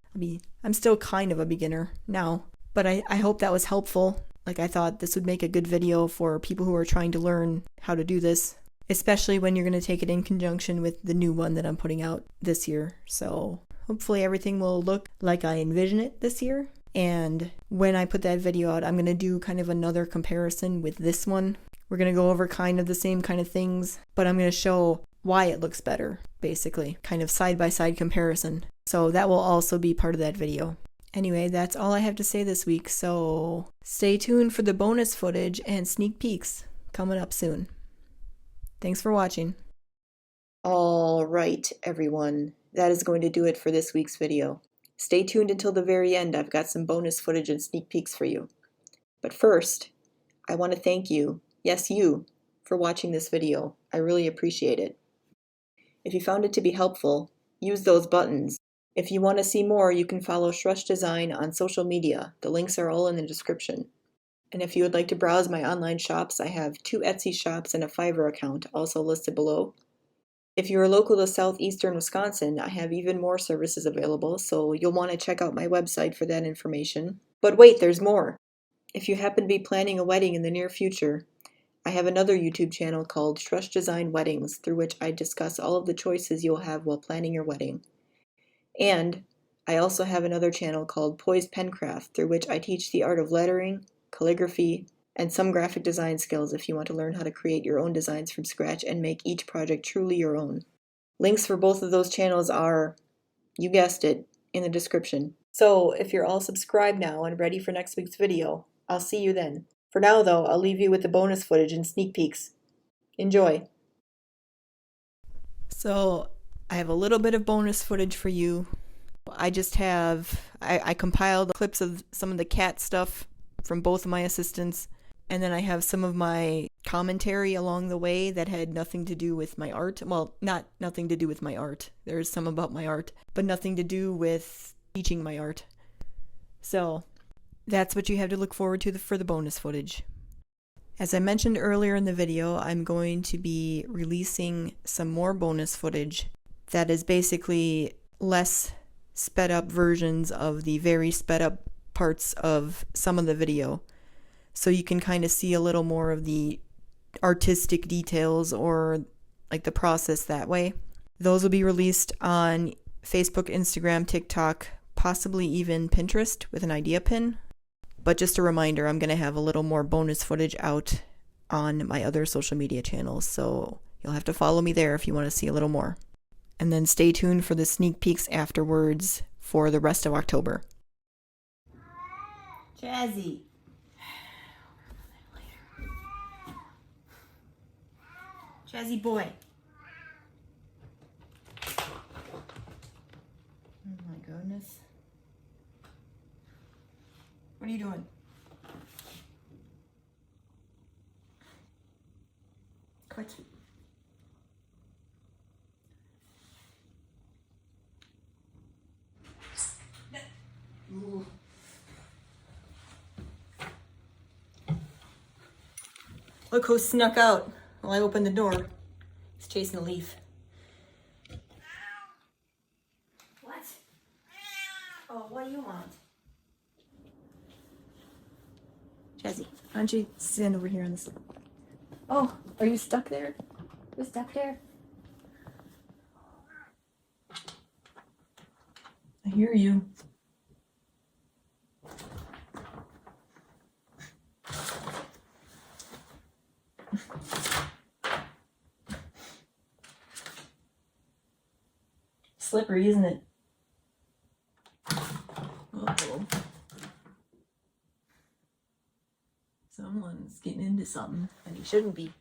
I'm still kind of a beginner now, but I hope that was helpful. Like, I thought this would make a good video for people who are trying to learn how to do this, especially when you're going to take it in conjunction with the new one that I'm putting out this year. So hopefully everything will look like I envision it this year. And when I put that video out, I'm going to do kind of another comparison with this one. We're going to go over kind of the same kind of things, but I'm going to show why it looks better, basically, kind of side-by-side comparison. So that will also be part of that video. Anyway, that's all I have to say this week, so stay tuned for the bonus footage and sneak peeks coming up soon. Thanks for watching. All right, everyone. That is going to do it for this week's video. Stay tuned until the very end. I've got some bonus footage and sneak peeks for you. But first, I want to thank you, yes you, for watching this video. I really appreciate it. If you found it to be helpful, use those buttons. If you want to see more, you can follow Shrush Design on social media. The links are all in the description. And if you would like to browse my online shops, I have 2 Etsy shops and a Fiverr account, also listed below. If you are local to southeastern Wisconsin, I have even more services available, so you'll want to check out my website for that information. But wait, there's more! If you happen to be planning a wedding in the near future, I have another YouTube channel called Shrush Design Weddings, through which I discuss all of the choices you'll have while planning your wedding. And I also have another channel called Poised Pencraft, through which I teach the art of lettering, calligraphy, and some graphic design skills if you want to learn how to create your own designs from scratch and make each project truly your own. Links for both of those channels are, you guessed it, in the description. So if you're all subscribed now and ready for next week's video, I'll see you then. For now though, I'll leave you with the bonus footage and sneak peeks. Enjoy! So I have a little bit of bonus footage for you. I compiled clips of some of the cat stuff from both of my assistants, and then I have some of my commentary along the way that had nothing to do with my art. Well, not nothing to do with my art. There's some about my art, but nothing to do with teaching my art. So that's what you have to look forward to for the bonus footage. As I mentioned earlier in the video, I'm going to be releasing some more bonus footage that is basically less sped up versions of the very sped up parts of some of the video. So you can kind of see a little more of the artistic details or like the process that way. Those will be released on Facebook, Instagram, TikTok, possibly even Pinterest with an idea pin. But just a reminder, I'm going to have a little more bonus footage out on my other social media channels, so you'll have to follow me there if you want to see a little more. And then stay tuned for the sneak peeks afterwards for the rest of October. Chazzy. Chazzy boy. Oh my goodness. What are you doing? Quit. Ooh. Look who snuck out while I opened the door. He's chasing a leaf. What? Oh, what do you want? Chazzy, why don't you stand over here on this? Oh, are you stuck there? You're stuck there? I hear you. Slippery, isn't it? Uh-oh. Someone's getting into something, and he shouldn't be.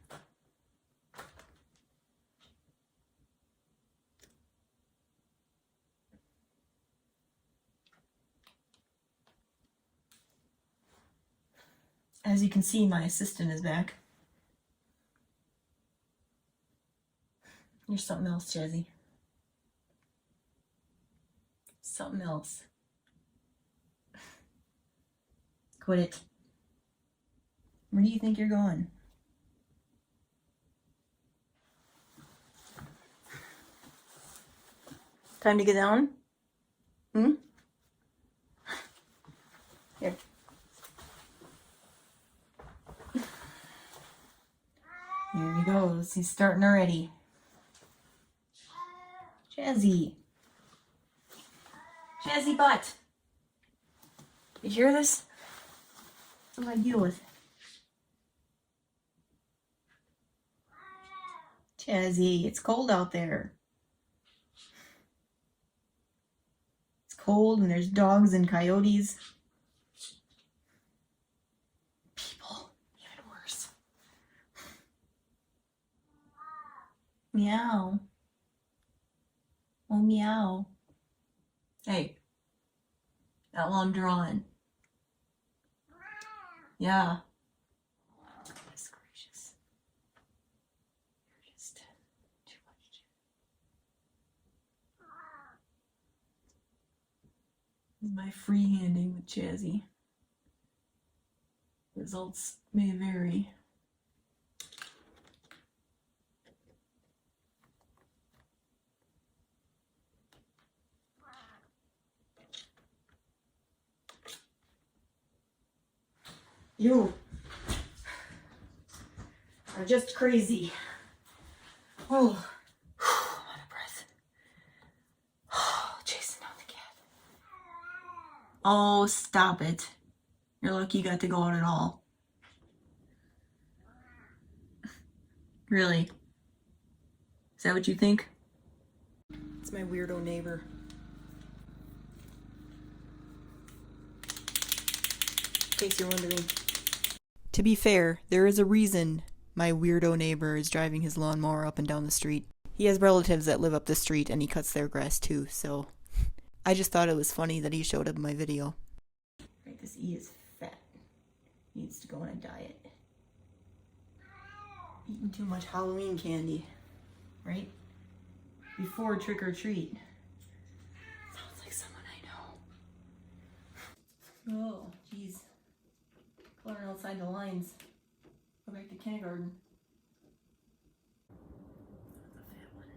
As you can see, my assistant is back. You're something else, Chazzy. Something else. Quit it. Where do you think you're going? Time to get down? Hmm? Here. Here he goes. He's starting already. Chazzy. Chazzy butt. You hear this? What do I deal with? Chazzy, it's cold out there. It's cold and there's dogs and coyotes. People, even worse. Meow. Oh, meow. Hey, that while I'm drawing. Yeah. Goodness gracious. You're just too much. This is my freehanding with Chazzy. Results may vary. You are just crazy. Oh, I'm out of breath. Oh, chasing down the cat. Oh, stop it. You're lucky you got to go out at all. Really? Is that what you think? It's my weirdo neighbor. In case you're wondering. To be fair, there is a reason my weirdo neighbor is driving his lawnmower up and down the street. He has relatives that live up the street and he cuts their grass too, so I just thought it was funny that he showed up in my video. Right, this E is fat. He needs to go on a diet. Eating too much Halloween candy, right? Before trick or treat. Sounds like someone I know. Oh, jeez. Coloring outside the lines. Go back to kindergarten. That's a fat one.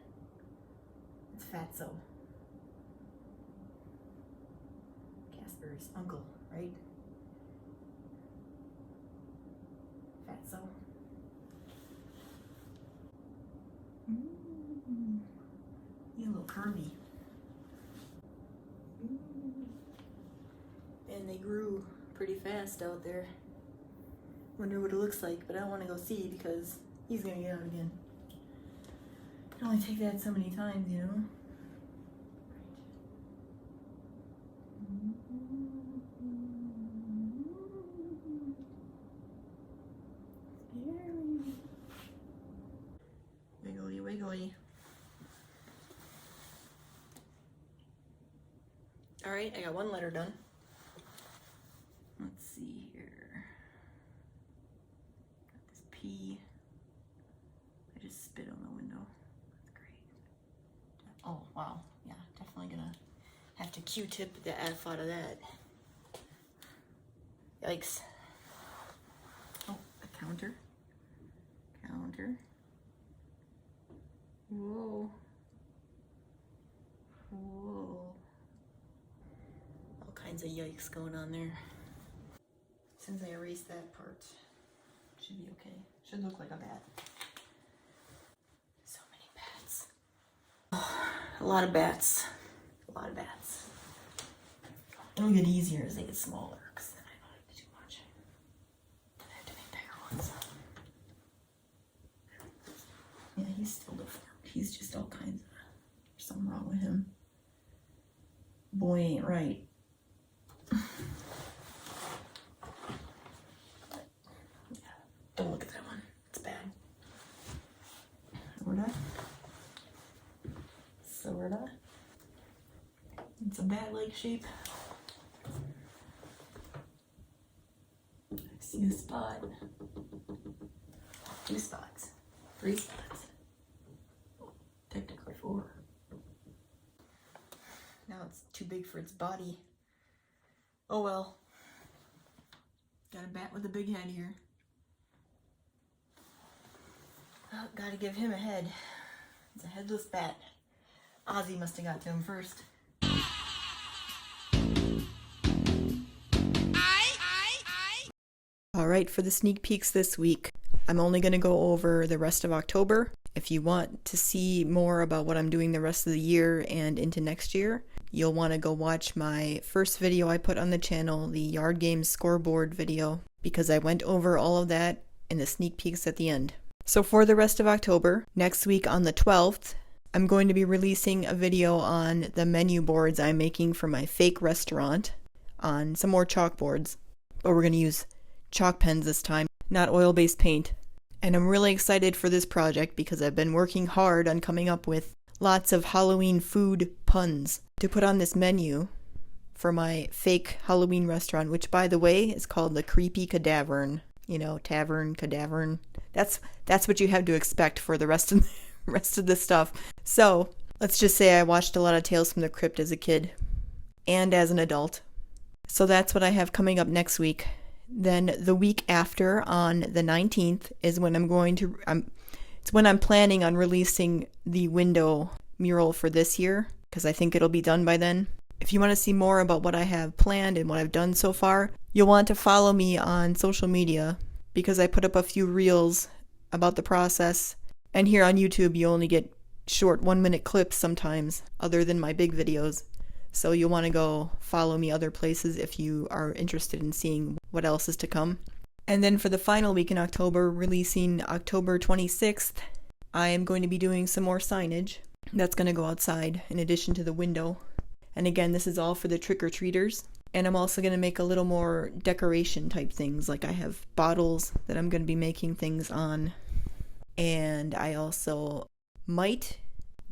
It's Fatso. Casper's uncle, right? Fatso. He's a little curvy. they grew pretty fast out there. Wonder what it looks like, but I don't want to go see because he's gonna get out again. Can only take that so many times, you know? Wiggly, wiggly. Alright, I got one letter done. Let's see here. Got this P. I just spit on the window. That's great. Oh, wow. Yeah, definitely gonna have to Q-tip the F out of that. Yikes. Oh, a counter. Counter. Whoa. Whoa. All kinds of yikes going on there. Since I erased that part, should be okay. Should look like a bat. So many bats. Oh, a lot of bats. A lot of bats. It'll get easier as they get smaller, because then I don't have to do much. I have to make bigger ones. Yeah, he's still deformed. He's just all kinds of... There's something wrong with him. Boy ain't right. Don't look at that one. It's bad. Sorta. Sorta. It's a bat-like shape. I see a spot. 2 spots. 3 spots. Technically 4. Now it's too big for its body. Oh well. Got a bat with a big head here. Oh, gotta give him a head. It's a headless bat. Ozzy must have got to him first. Alright, for the sneak peeks this week, I'm only going to go over the rest of October. If you want to see more about what I'm doing the rest of the year and into next year, you'll want to go watch my first video I put on the channel, the Yard Games scoreboard video, because I went over all of that in the sneak peeks at the end. So for the rest of October, next week on the 12th, I'm going to be releasing a video on the menu boards I'm making for my fake restaurant on some more chalkboards. But we're going to use chalk pens this time, not oil-based paint. And I'm really excited for this project because I've been working hard on coming up with lots of Halloween food puns to put on this menu for my fake Halloween restaurant, which, by the way, is called the Creepy Cadavern. You know, tavern, cadavern. That's what you have to expect for the rest of the stuff. So, let's just say I watched a lot of Tales from the Crypt as a kid and as an adult. So that's what I have coming up next week. Then the week after, on the 19th, is when it's when I'm planning on releasing the window mural for this year, because I think it'll be done by then. If you want to see more about what I have planned and what I've done so far, you'll want to follow me on social media, because I put up a few reels about the process. And here on YouTube, you only get short 1-minute clips sometimes, other than my big videos. So you'll want to go follow me other places if you are interested in seeing what else is to come. And then for the final week in October, releasing October 26th, I am going to be doing some more signage. That's going to go outside in addition to the window. And again, this is all for the trick-or-treaters. And I'm also going to make a little more decoration type things. Like I have bottles that I'm going to be making things on. And I also might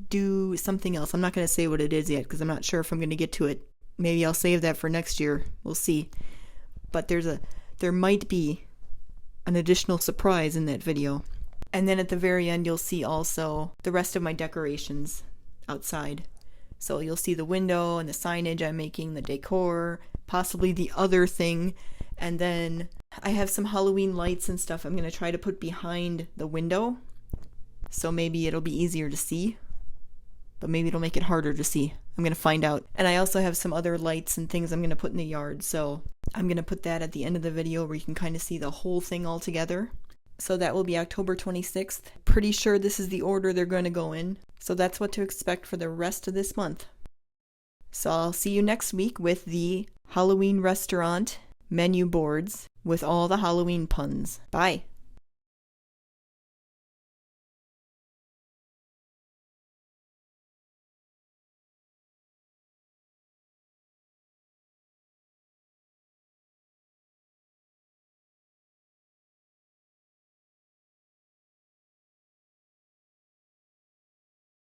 do something else. I'm not going to say what it is yet because I'm not sure if I'm going to get to it. Maybe I'll save that for next year. We'll see. But there might be an additional surprise in that video. And then at the very end, you'll see also the rest of my decorations outside. So you'll see the window and the signage I'm making, the decor, possibly the other thing. And then I have some Halloween lights and stuff I'm going to try to put behind the window. So maybe it'll be easier to see. But maybe it'll make it harder to see. I'm going to find out. And I also have some other lights and things I'm going to put in the yard. So I'm going to put that at the end of the video where you can kind of see the whole thing all together. So that will be October 26th. Pretty sure this is the order they're going to go in. So that's what to expect for the rest of this month. So I'll see you next week with the Halloween restaurant menu boards with all the Halloween puns. Bye!